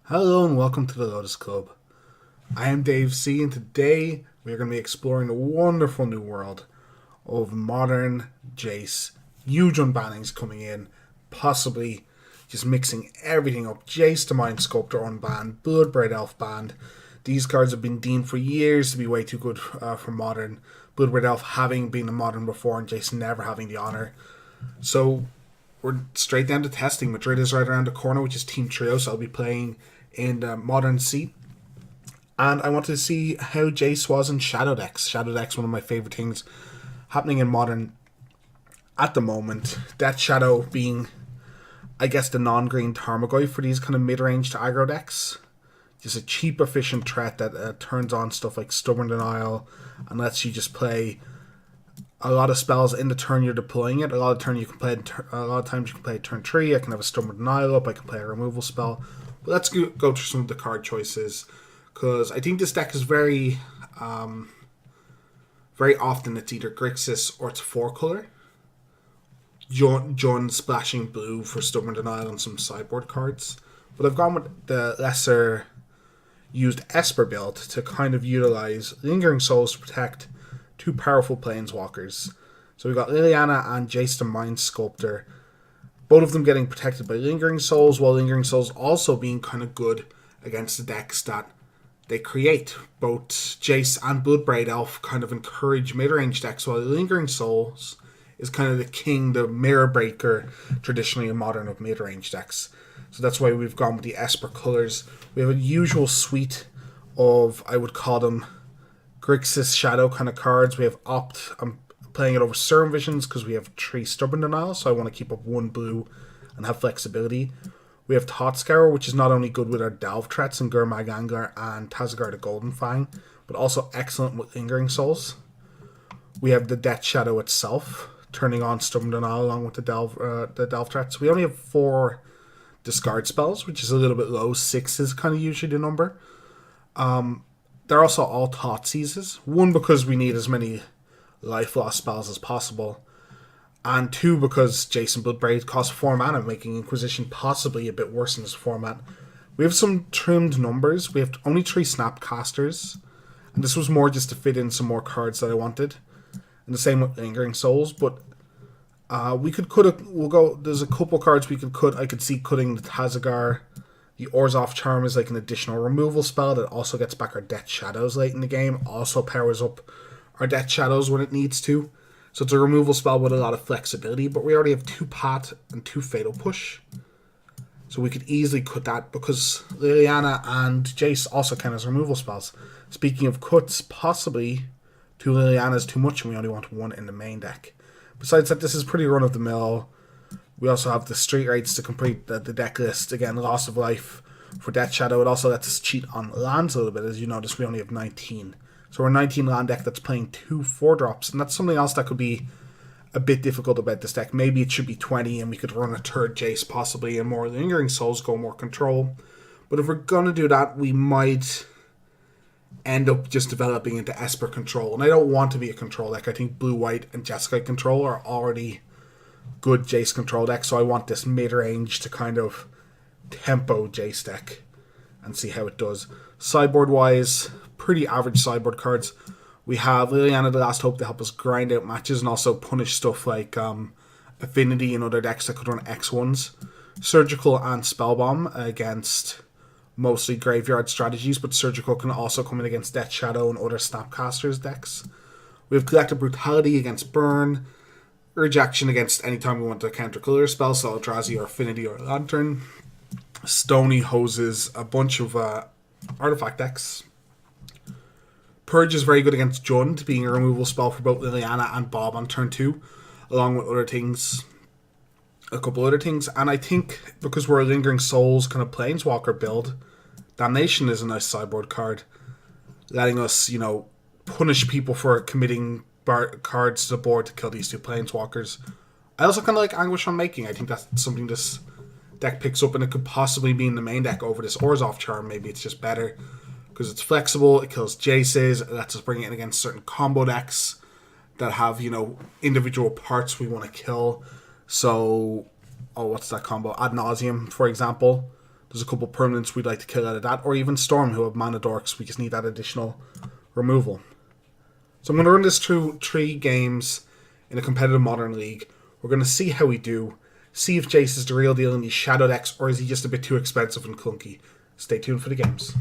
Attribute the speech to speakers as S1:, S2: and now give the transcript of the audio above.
S1: Hello and welcome to the Lotus Club. I am Dave C, and today we are going to be exploring the wonderful new world of modern Jace. Huge unbannings coming in, possibly just mixing everything up. Jace the Mind Sculptor unbanned, Bloodbraid Elf banned. These cards have been deemed for years to be way too good for modern. Bloodbraid Elf having been a modern before, and Jace never having the honor. So we're straight down to testing. Madrid is right around the corner, which is Team Trio, so I'll be playing in the modern seat. And I wanted to see how Jace was in Shadow decks. Shadow decks, one of my favorite things happening in modern at the moment. Death Shadow being, I guess, the non-green Tarmogoyf for these kind of mid-range to aggro decks. Just a cheap, efficient threat that turns on stuff like Stubborn Denial and lets you just play a lot of spells in the turn you're deploying it. A lot of times you can play turn 3. I can have a Stubborn Denial up. I can play a removal spell. But let's go through some of the card choices, because I think this deck is very often it's either Grixis or it's 4-color. Jund splashing blue for Stubborn Denial and some sideboard cards. But I've gone with the lesser used Esper build to kind of utilize Lingering Souls to protect two powerful planeswalkers. So we've got Liliana and Jace the Mind Sculptor, both of them getting protected by Lingering Souls, while Lingering Souls also being kind of good against the decks that they create. Both Jace and Bloodbraid Elf kind of encourage mid-range decks, while Lingering Souls is kind of the king, the mirror breaker, traditionally in modern, of mid-range decks. So that's why we've gone with the Esper colors. We have a usual suite of, I would call them, Grixis Shadow kind of cards. We have Opt. I'm playing it over Serum Visions because we have 3 Stubborn Denial, so I want to keep up 1 blue and have flexibility. We have Thought Scour, which is not only good with our Delve threats in Gurmag Angler and Tazagar the Golden Fang, but also excellent with Lingering Souls. We have the Death Shadow itself, turning on Stubborn Denial along with the Delve threats. We only have 4 discard spells, which is a little bit low. 6 is kind of usually the number. They're also all Thought Seizes. 1, because we need as many life loss spells as possible, and 2, because Jace and Bloodbraid cost 4 mana, making Inquisition possibly a bit worse in this format. We have some trimmed numbers. We have only 3 Snapcasters, and this was more just to fit in some more cards that I wanted. And the same with Lingering Souls, but we could cut there's a couple cards we could cut. I could see cutting the Tazagar. The Orzhov Charm is like an additional removal spell that also gets back our Death Shadows late in the game, also powers up our Death Shadows when it needs to. So it's a removal spell with a lot of flexibility, but we already have 2 Pat and 2 Fatal Push. So we could easily cut that, because Liliana and Jace also count as removal spells. Speaking of cuts, possibly 2 Liliana is too much and we only want 1 in the main deck. Besides that, this is pretty run-of-the-mill. We also have the Street Rates to complete the deck list. Again, Loss of Life for Death Shadow. It also lets us cheat on lands a little bit. As you notice, we only have 19. So we're a 19 land deck that's playing 2 4-drops. And that's something else that could be a bit difficult about this deck. Maybe it should be 20 and we could run a 3rd Jace possibly, and more Lingering Souls, go more control. But if we're going to do that, we might end up just developing into Esper control. And I don't want to be a control deck. I think Blue, White, and Jeskai control are already good Jace control deck, so I want this mid-range to kind of tempo Jace deck and see how it does. Sideboard wise, pretty average sideboard cards. We have Liliana the Last Hope to help us grind out matches and also punish stuff like Affinity and other decks that could run X1s. Surgical and Spellbomb against mostly graveyard strategies, but Surgical can also come in against Death Shadow and other Snapcasters decks. We have Collective Brutality against Burn. Urge Action against anytime we want to counter color spell, so Eldrazi or Affinity or Lantern. Stony Hoses a bunch of artifact decks. Purge is very good against Jund, being a removal spell for both Liliana and Bob on turn 2, along with other things, a couple other things. And I think because we're a Lingering Souls kind of Planeswalker build, Damnation is a nice sideboard card, letting us, punish people for committing cards to the board to kill these 2 Planeswalkers. I also kind of like Anguish on Making. I think that's something this deck picks up, and it could possibly be in the main deck over this Orzhov Charm. Maybe it's just better because it's flexible, it kills Jaces, it lets us bring it in against certain combo decks that have, individual parts we want to kill. So, what's that combo? Ad Nauseam, for example. There's a couple permanents we'd like to kill out of that, or even Storm, who have mana dorks. We just need that additional removal. So I'm going to run this through 3 games in a competitive Modern League. We're going to see how we do, see if Jace is the real deal in these shadow decks, or is he just a bit too expensive and clunky. Stay tuned for the games.